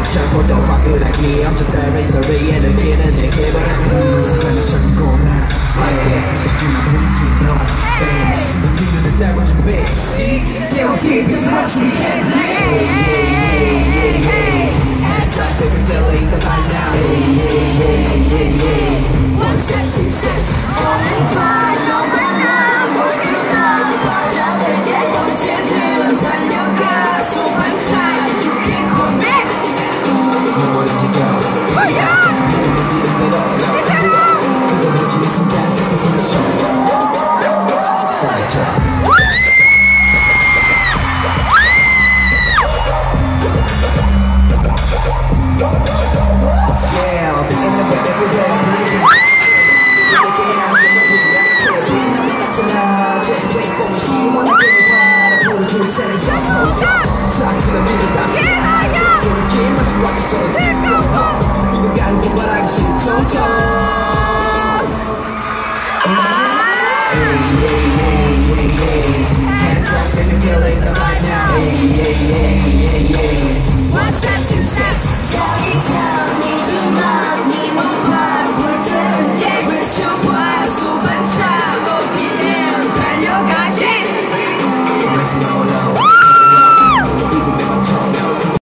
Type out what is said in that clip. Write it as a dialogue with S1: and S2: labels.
S1: 적고도 화끈하게 엄청 sorry 느끼는 내 기분은 사랑처럼 고나 지금은 분위기 no face 느끼는 따고 좀 basic T.O.T. 빈틈 없이 we can live Hands up if you're feeling the vibe now One step, two steps Don't fight, no one now 모두가 빠져들지 언제든 달려가 소방차 You can call me Nowhere to go Fight